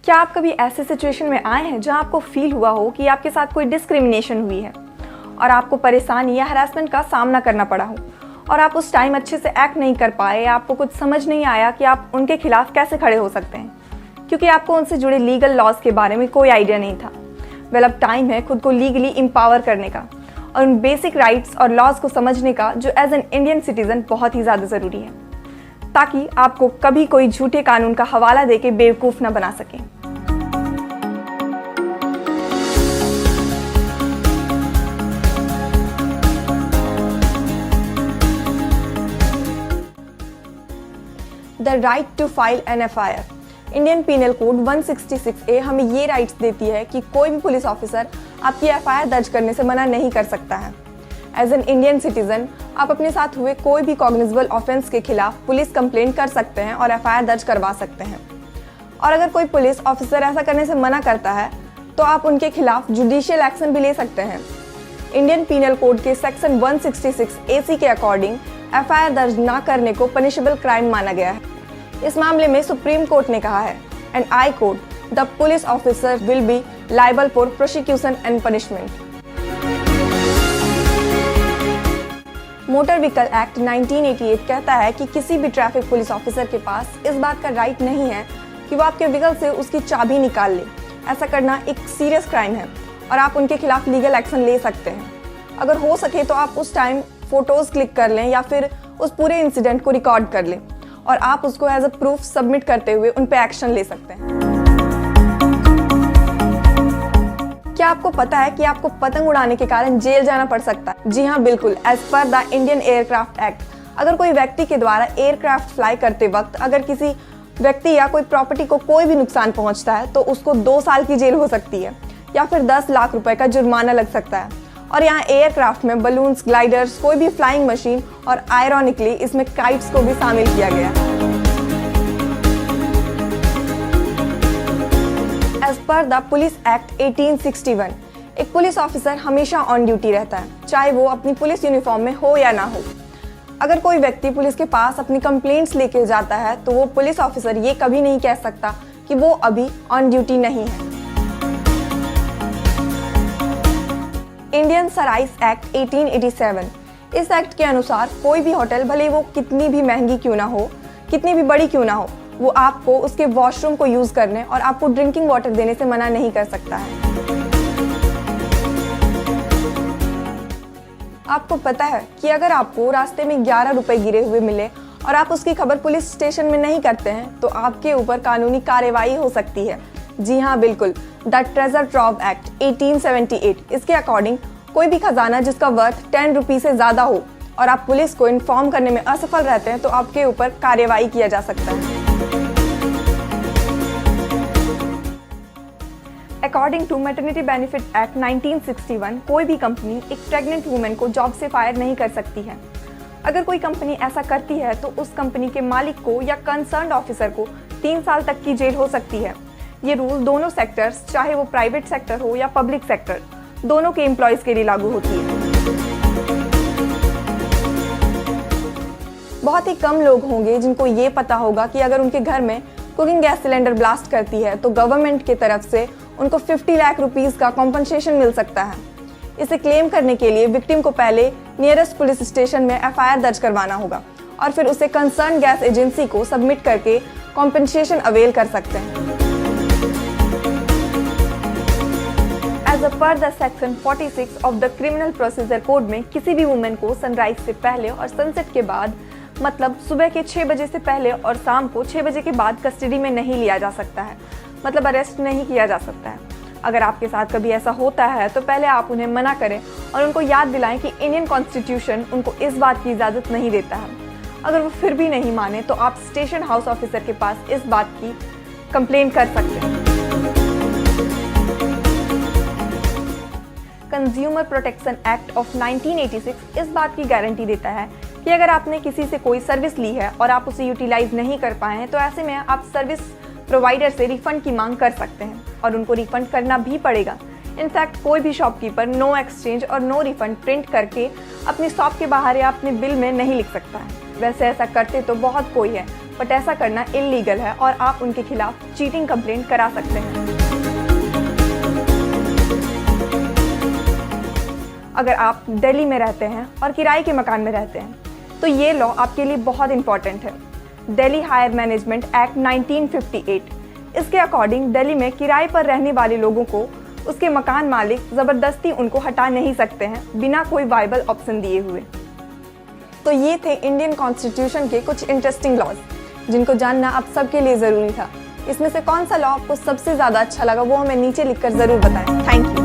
क्या आप कभी ऐसे सिचुएशन में आए हैं जहां आपको फील हुआ हो कि आपके साथ कोई डिस्क्रिमिनेशन हुई है और आपको परेशानी या हरासमेंट का सामना करना पड़ा हो और आप उस टाइम अच्छे से एक्ट नहीं कर पाए या आपको कुछ समझ नहीं आया कि आप उनके खिलाफ कैसे खड़े हो सकते हैं क्योंकि आपको उनसे जुड़े लीगल लॉज के बारे में कोई आइडिया नहीं था। अब टाइम है खुद को लीगली एम्पावर करने का और उन बेसिक राइट्स और लॉज को समझने का जो एज एन इंडियन सिटीजन बहुत ही ज़्यादा ज़रूरी है, ताकि आपको कभी कोई झूठे कानून का हवाला देके बेवकूफ़ न बना सके। The right to file an FIR. Indian Penal Code 166A हमें ये राइट्स देती है कि कोई भी पुलिस ऑफिसर आपकी एफआईआर दर्ज करने से मना नहीं कर सकता है। एज एन इंडियन सिटीजन आप अपने साथ हुए कोई भी कॉग्निजेबल ऑफेंस के खिलाफ पुलिस कंप्लेंट कर सकते हैं और एफआईआर दर्ज करवा सकते हैं। और अगर कोई पुलिस ऑफिसर ऐसा करने से मना करता है तो आप उनके खिलाफ जुडिशियल एक्शन भी ले सकते हैं। इंडियन पीनल कोड के सेक्शन 166AC के अकॉर्डिंग एफआईआर दर्ज न करने को पनिशेबल क्राइम माना गया है। इस मामले में सुप्रीम कोर्ट ने कहा है, and I quote, the police officer will be liable for prosecution and punishment. Motor vehicle act 1988 कहता है कि किसी भी ट्रैफिक पुलिस ऑफिसर के पास इस बात का राइट नहीं है कि वो आपके व्हीकल से उसकी चाबी निकाल ले। ऐसा करना एक सीरियस क्राइम है और आप उनके खिलाफ लीगल एक्शन ले सकते हैं। अगर हो सके तो आप उस टाइम फोटोज क्लिक कर लें या फिर उस पूरे इंसिडेंट को रिकॉर्ड कर लें और आप उसको एज अ प्रूफ सबमिट करते हुए उन पे एक्शन ले सकते हैं। क्या आपको पता है कि आपको पतंग उड़ाने के कारण जेल जाना पड़ सकता है? जी हाँ, बिल्कुल। As per the Indian aircraft act, अगर कोई व्यक्ति के द्वारा एयरक्राफ्ट फ्लाई करते वक्त अगर किसी व्यक्ति या कोई प्रॉपर्टी को कोई भी नुकसान पहुंचता है तो उसको 2 साल की जेल हो सकती है या फिर 10 लाख रुपए का जुर्माना लग सकता है। और यहाँ एयरक्राफ्ट में बलून्स, ग्लाइडर्स, कोई भी फ्लाइंग मशीन और आयरॉनिकली इसमें काइट्स को भी शामिल किया गया है। As per the police act 1861, एक पुलिस ऑफिसर हमेशा ऑन ड्यूटी रहता है, चाहे वो अपनी पुलिस यूनिफॉर्म में हो या ना हो। अगर कोई व्यक्ति पुलिस के पास अपनी कंप्लेंट्स लेके जाता है तो वो पुलिस ऑफिसर ये कभी नहीं कह सकता कि वो अभी ऑन ड्यूटी नहीं है। इंडियन सराइस एक्ट 1887, इस एक्ट के अनुसार कोई भी होटल, भले वो कितनी भी महंगी क्यों ना हो, कितनी भी बड़ी क्यों ना हो, वो आपको उसके वॉशरूम को यूज करने और आपको ड्रिंकिंग वाटर देने से मना नहीं कर सकता है। आपको पता है कि अगर आपको रास्ते में 11 रुपए गिरे हुए मिले और आप उसकी खबर पुलिस स्टेशन में नहीं करते हैं तो आपके ऊपर कानूनी कार्रवाई हो सकती है। जी हाँ, बिल्कुल। द ट्रेजर ट्रॉव एक्ट 1878, इसके अकॉर्डिंग कोई भी खजाना जिसका वर्थ 10 रुपये से ज़्यादा हो और आप पुलिस को इन्फॉर्म करने में असफल रहते हैं तो आपके ऊपर कार्रवाई किया जा सकता है। According to Maternity Benefit Act 1961, कोई भी कंपनी एक प्रेग्नेंट वुमेन को जॉब से फायर नहीं कर सकती है। अगर कोई कंपनी ऐसा करती है तो उस कंपनी के मालिक को या कंसर्न्ड ऑफिसर को 3 साल तक की जेल हो सकती है। ये रूल दोनों सेक्टर्स, चाहे वो प्राइवेट सेक्टर हो या पब्लिक सेक्टर, दोनों के एम्प्लॉयज के लिए लागू होती है। बहुत ही कम लोग होंगे जिनको ये पता होगा कि अगर उनके घर में कुकिंग गैस सिलेंडर ब्लास्ट करती है तो गवर्नमेंट की तरफ से उनको 50 लाख रुपीस का कॉम्पनसेशन मिल सकता है। इसे क्लेम करने के लिए विक्टिम को पहले नियरेस्ट पुलिस स्टेशन में एफआईआर दर्ज करवाना होगा और फिर उसे कंसर्न गैस एजेंसी को सबमिट करके कॉम्पनसेशन अवेल कर सकते हैं। As per the section 46 of the Criminal Procedure Code में किसी भी वुमेन को सनराइज से पहले और सनसेट के बाद, मतलब सुबह के 6 बजे से पहले और शाम को 6 बजे के बाद कस्टडी में नहीं लिया जा सकता है, मतलब अरेस्ट नहीं किया जा सकता है। अगर आपके साथ कभी ऐसा होता है तो पहले आप उन्हें मना करें और उनको याद दिलाएं कि इंडियन कॉन्स्टिट्यूशन उनको इस बात की इजाज़त नहीं देता है। अगर वो फिर भी नहीं माने तो आप स्टेशन हाउस ऑफिसर के पास इस बात की कंप्लेंट कर सकते हैं। कंज्यूमर प्रोटेक्शन एक्ट ऑफ 1986 इस बात की गारंटी देता है कि अगर आपने किसी से कोई सर्विस ली है और आप उसे यूटिलाइज नहीं कर पाए हैं तो ऐसे में आप सर्विस प्रोवाइडर से रिफंड की मांग कर सकते हैं और उनको रिफंड करना भी पड़ेगा। इनफैक्ट कोई भी शॉपकीपर नो एक्सचेंज और नो रिफंड प्रिंट करके अपनी शॉप के बाहर या अपने बिल में नहीं लिख सकता है। वैसे ऐसा करते तो बहुत कोई है, बट ऐसा करना इलीगल है और आप उनके खिलाफ चीटिंग कंप्लेंट करा सकते हैं। अगर आप दिल्ली में रहते हैं और किराए के मकान में रहते हैं तो ये लॉ आपके लिए बहुत इंपॉर्टेंट है। दिल्ली हायर मैनेजमेंट एक्ट 1958, इसके अकॉर्डिंग दिल्ली में किराए पर रहने वाले लोगों को उसके मकान मालिक ज़बरदस्ती उनको हटा नहीं सकते हैं बिना कोई वाइबल ऑप्शन दिए हुए। तो ये थे इंडियन कॉन्स्टिट्यूशन के कुछ इंटरेस्टिंग लॉज जिनको जानना आप सबके लिए ज़रूरी था। इसमें से कौन सा लॉ आपको सबसे ज़्यादा अच्छा लगा वो हमें नीचे लिखकर ज़रूर बताएं। Thank you.